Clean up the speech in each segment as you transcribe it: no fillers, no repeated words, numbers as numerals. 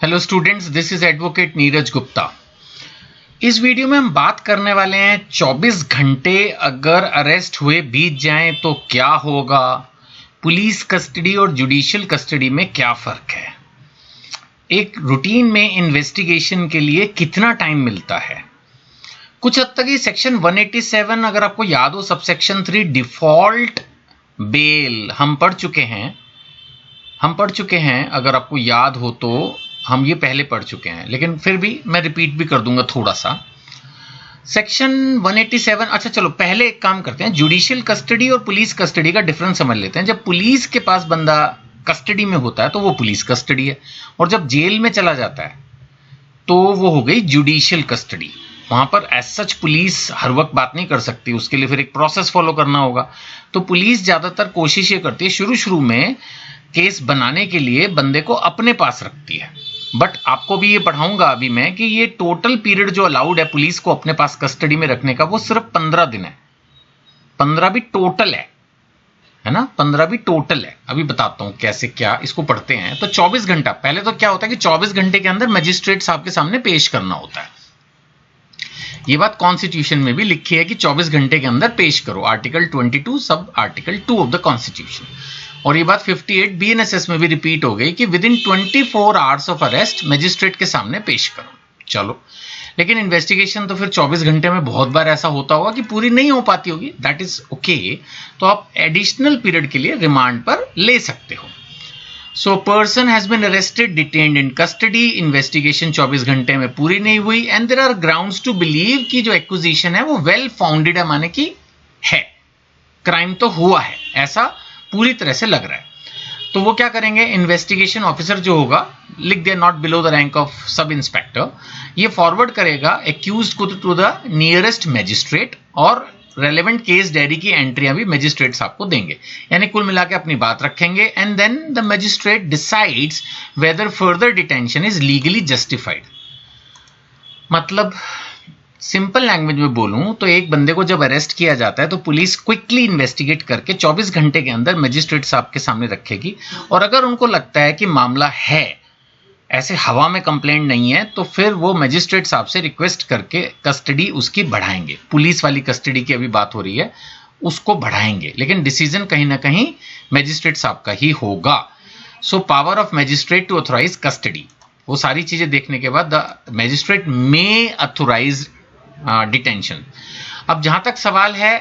Hello students, this is advocate Neeraj Gupta. इस video में हम बात करने वाले हैं 24 घंटे अगर अरेस्ट हुए बीत जाएं तो क्या होगा, पुलिस कस्टडी और जुडिशियल कस्टडी में क्या फ़र्क है, एक रूटीन में इन्वेस्टिगेशन के लिए कितना टाइम मिलता है। कुछ हद तक ये सेक्शन 187 अगर आपको याद हो, सबसेक्शन 3 डिफ़ॉल्ट बेल हम पढ़ चुके हैं। अगर आपको याद हो तो हम ये पहले पढ़ चुके हैं, लेकिन फिर भी मैं रिपीट भी कर दूंगा थोड़ा सा। सेक्शन 187, अच्छा चलो पहले एक काम करते हैं, जुडिशियल कस्टडी और पुलिस कस्टडी का डिफरेंस समझ लेते हैं। जब पुलिस के पास बंदा कस्टडी में होता है तो वो पुलिस कस्टडी है, और जब जेल में चला जाता है तो वो हो गई जुडिशियल कस्टडी। वहां पर एज सच पुलिस हर वक्त बात नहीं कर सकती, उसके लिए फिर एक प्रोसेस फॉलो करना होगा। तो पुलिस ज्यादातर कोशिश ये करती है, शुरू में केस बनाने के लिए बंदे को अपने पास रखती है। बट आपको भी ये पढ़ाऊंगा अभी मैं कि ये टोटल पीरियड जो अलाउड है पुलिस को अपने पास कस्टडी में रखने का, वो सिर्फ 15 दिन है। 15 भी टोटल है ना, 15 भी टोटल है। अभी बताता हूं कैसे क्या इसको पढ़ते हैं। तो 24 घंटा पहले तो क्या होता है कि 24 घंटे के अंदर मजिस्ट्रेट साहब के सामने पेश करना होता है। ये बात कॉन्स्टिट्यूशन में भी लिखी है कि 24 घंटे के अंदर पेश करो, article 22 sub article 2 of the constitution. और ये बात 58 BNSS में भी रिपीट हो गई कि with in 24 hours of arrest magistrate के सामने पेश करो। चलो, लेकिन इन्वेस्टिगेशन तो फिर 24 घंटे में बहुत बार ऐसा होता होगा कि पूरी नहीं हो पाती होगी, दैट इज ओके। तो आप एडिशनल पीरियड के लिए रिमांड पर ले सकते हो। So person has been arrested, detained in custody, investigation 24 घंटे में पूरी नहीं हुई, and there are grounds to believe कि जो एक्विजिशन है वो वेल फाउंडेड है, माने कि है, क्राइम तो हुआ है ऐसा पूरी तरह से लग रहा है। तो वो क्या करेंगे, इन्वेस्टिगेशन ऑफिसर जो होगा, लिख दिया not below the rank of sub inspector, ये फॉरवर्ड करेगा एक्यूज्ड को टू द नियरेस्ट मैजिस्ट्रेट, और रेलेवेंट केस डायरी की एंट्रियां भी मैजिस्ट्रेट साहब को देंगे। यानी कुल मिला के अपनी बात रखेंगे, and then the magistrate decides whether further detention is legally justified. मतलब सिंपल लैंग्वेज में बोलूं तो एक बंदे को जब अरेस्ट किया जाता है तो पुलिस क्विकली इन्वेस्टिगेट करके 24 घंटे के अंदर मजिस्ट्रेट साहब के सामने रखेगी, और अगर उनको लगता है कि मामला है, ऐसे हवा में कंप्लेंट नहीं है, तो फिर वो मजिस्ट्रेट साहब से रिक्वेस्ट करके कस्टडी उसकी बढ़ाएंगे। पुलिस वाली कस्टडी की अभी बात हो रही है, उसको बढ़ाएंगे, लेकिन डिसीजन कहीं ना कहीं मजिस्ट्रेट साहब का ही होगा। So power of magistrate to authorise custody, वो सारी चीजें देखने के बाद the magistrate may authorise detention. अब जहां तक सवाल है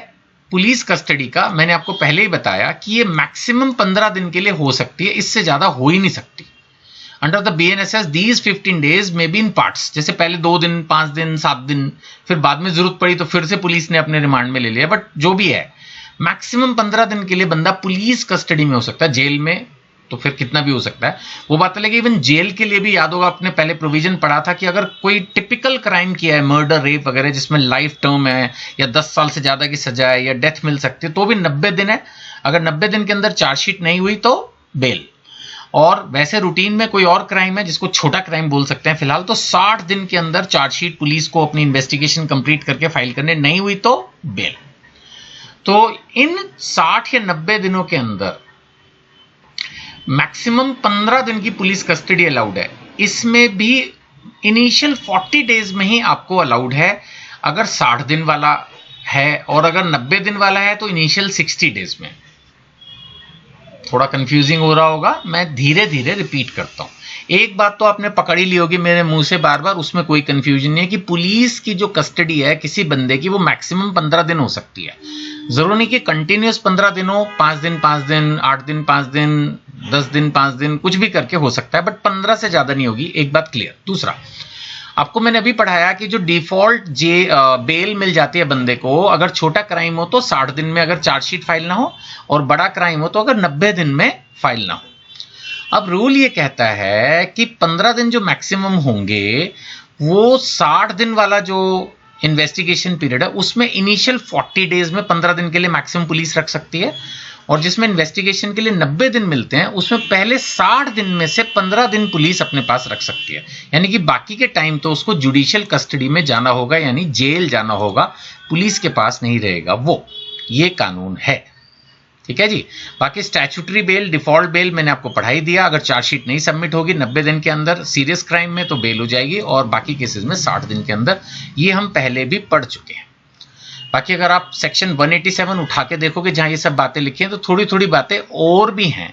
पुलिस कस्टडी का, मैंने आपको पहले ही बताया कि ये मैक्सिमम 15 दिन के लिए हो सकती है, इससे ज्यादा हो ही नहीं सकती। Under the BNSS these 15 days में बी इन पार्ट्स, जैसे पहले 2 दिन, 5 दिन, 7 दिन, फिर बाद में जरूरत पड़ी तो फिर से पुलिस ने अपने रिमांड में ले लिया, बट जो भी है मैक्सिमम 15 दिन के लिए बंदा पुलिस कस्टडी में हो सकता है। जेल में तो फिर कितना भी हो सकता है, वो बात अलग है। इवन जेल के लिए भी याद होगा, आपने पहले प्रोविजन पढ़ा था कि अगर कोई टिपिकल क्राइम किया है, मर्डर, रेप वगैरह, जिसमें लाइफ टर्म है या 10 साल से ज्यादा की सजा है या डेथ मिल सकती है, तो भी 90 दिन है। अगर 90 दिन के अंदर चार्जशीट नहीं हुई तो बेल। और वैसे रूटीन में कोई और क्राइम है जिसको छोटा क्राइम बोल सकते हैं फिलहाल, तो 60 दिन के अंदर चार्जशीट पुलिस को अपनी इन्वेस्टिगेशन कंप्लीट करके फाइल करने, नहीं हुई तो बेल। तो इन 60 या 90 दिनों के अंदर मैक्सिमम 15 दिन की पुलिस कस्टडी अलाउड है। इसमें भी इनिशियल 40 डेज में ही आपको अलाउड है अगर 60 दिन वाला है, और अगर 90 दिन वाला है तो इनिशियल 60 डेज में। थोड़ा कंफ्यूजिंग हो रहा होगा, मैं धीरे धीरे रिपीट करता हूं। एक बात तो आपने पकड़ी ली होगी मेरे मुंह से बार बार, उसमें कोई कंफ्यूजन नहीं है कि पुलिस की जो कस्टडी है किसी बंदे की, वो मैक्सिमम 15 दिन हो सकती है। जरूर नहीं कि कंटिन्यूस 15 दिन हो, 5 दिन 5 दिन, 8 दिन 5 दिन, 10 दिन 5 दिन, कुछ भी करके हो सकता है, बट 15 से ज्यादा नहीं होगी। एक बात क्लियर। दूसरा, आपको मैंने अभी पढ़ाया कि जो डिफॉल्ट बेल मिल जाती है बंदे को, अगर छोटा क्राइम हो तो 60 दिन में अगर चार्जशीट फाइल ना हो, और बड़ा क्राइम हो तो अगर 90 दिन में फाइल ना हो। अब रूल ये कहता है कि 15 दिन जो मैक्सिमम होंगे, वो 60 दिन वाला जो इन्वेस्टिगेशन पीरियड है उसमें इनिशियल 40 डेज में 15 दिन के लिए मैक्सिमम पुलिस रख सकती है, और जिसमें इन्वेस्टिगेशन के लिए 90 दिन मिलते हैं उसमें पहले 60 दिन में से 15 दिन पुलिस अपने पास रख सकती है। यानी कि बाकी के टाइम तो उसको जुडिशियल कस्टडी में जाना होगा, यानी जेल जाना होगा, पुलिस के पास नहीं रहेगा वो। ये कानून है। ठीक है जी। बाकी स्टैच्यूटरी बेल, डिफॉल्ट बेल मैंने आपको पढ़ा ही दिया। अगर चार्जशीट नहीं सबमिट होगी 90 दिन के अंदर सीरियस क्राइम में तो बेल हो जाएगी, और बाकी केसेस में 60 दिन के अंदर। ये हम पहले भी पढ़ चुके हैं। बाकी अगर आप सेक्शन 187 उठा के देखोगे जहां ये सब बातें लिखी हैं तो थोड़ी थोड़ी बातें और भी हैं।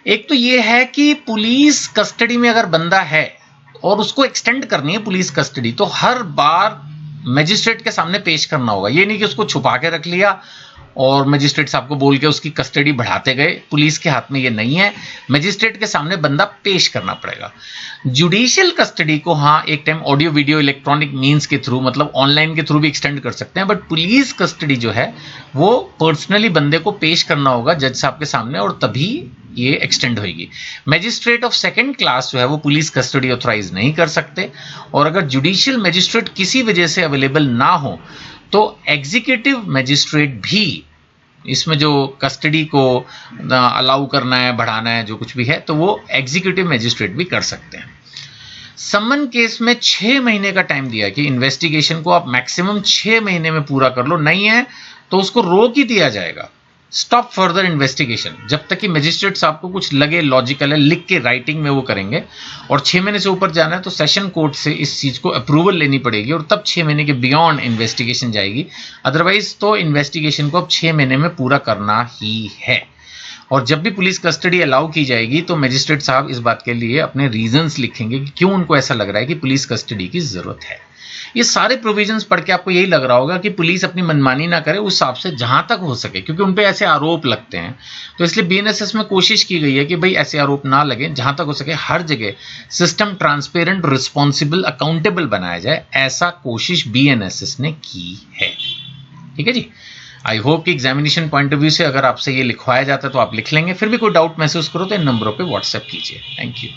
एक तो ये है कि पुलिस कस्टडी में अगर बंदा है और उसको एक्सटेंड करनी है पुलिस कस्टडी, तो हर बार मजिस्ट्रेट के सामने पेश करना होगा। ये नहीं कि उसको छुपा के रख लिया और मजिस्ट्रेट साहब को बोल के उसकी कस्टडी बढ़ाते गए। पुलिस के हाथ में ये नहीं है, मजिस्ट्रेट के सामने बंदा पेश करना पड़ेगा। जुडिशियल कस्टडी को हाँ एक time audio video electronic means के थ्रू, मतलब ऑनलाइन के थ्रू भी एक्सटेंड कर सकते हैं, बट पुलिस कस्टडी जो है वो पर्सनली बंदे को पेश करना होगा जज साहब के सामने, और तभी ये एक्सटेंड होगी। मजिस्ट्रेट ऑफ सेकंड क्लास जो है वो पुलिस कस्टडी ऑथराइज नहीं कर सकते, और अगर जुडिशियल मजिस्ट्रेट किसी वजह से अवेलेबल ना हो तो एग्जीक्यूटिव मजिस्ट्रेट भी इसमें जो कस्टडी को अलाउ करना है, बढ़ाना है, जो कुछ भी है, तो वो एग्जीक्यूटिव मजिस्ट्रेट भी कर सकते हैं। समन केस में 6 महीने का टाइम दिया कि इन्वेस्टिगेशन को आप मैक्सिमम 6 महीने में पूरा कर लो, नहीं है तो उसको रोक ही दिया जाएगा, स्टॉप फर्दर इन्वेस्टिगेशन, जब तक कि मजिस्ट्रेट साहब को कुछ लगे लॉजिकल है, लिख के राइटिंग में वो करेंगे। और 6 महीने से ऊपर जाना है तो सेशन कोर्ट से इस चीज को अप्रूवल लेनी पड़ेगी, और तब 6 महीने के बियॉन्ड इन्वेस्टिगेशन जाएगी। अदरवाइज तो इन्वेस्टिगेशन को अब 6 महीने में पूरा करना ही है। और जब भी पुलिस कस्टडी अलाउ की जाएगी तो मजिस्ट्रेट साहब इस बात के लिए अपने रीजंस लिखेंगे कि क्यों उनको ऐसा लग रहा है कि पुलिस कस्टडी की जरूरत है। ये सारे प्रोविजंस पढ़ के आपको यही लग रहा होगा कि पुलिस अपनी मनमानी ना करे, उस हिसाब से जहां तक हो सके, क्योंकि उन पे ऐसे आरोप लगते हैं, तो इसलिए बीएनएसएस में कोशिश की गई है कि भाई ऐसे आरोप ना लगे, जहां तक हो सके हर जगह सिस्टम ट्रांसपेरेंट, रिस्पॉन्सिबल, अकाउंटेबल बनाया जाए, ऐसा कोशिश बीएनएसएस ने की है। ठीक है जी। आई होप कि एग्जामिनेशन पॉइंट ऑफ व्यू से अगर आपसे ये लिखवाया जाता है तो आप लिख लेंगे। फिर भी कोई डाउट महसूस करो तो इन नंबरों पे व्हाट्सएप कीजिए। Thank you.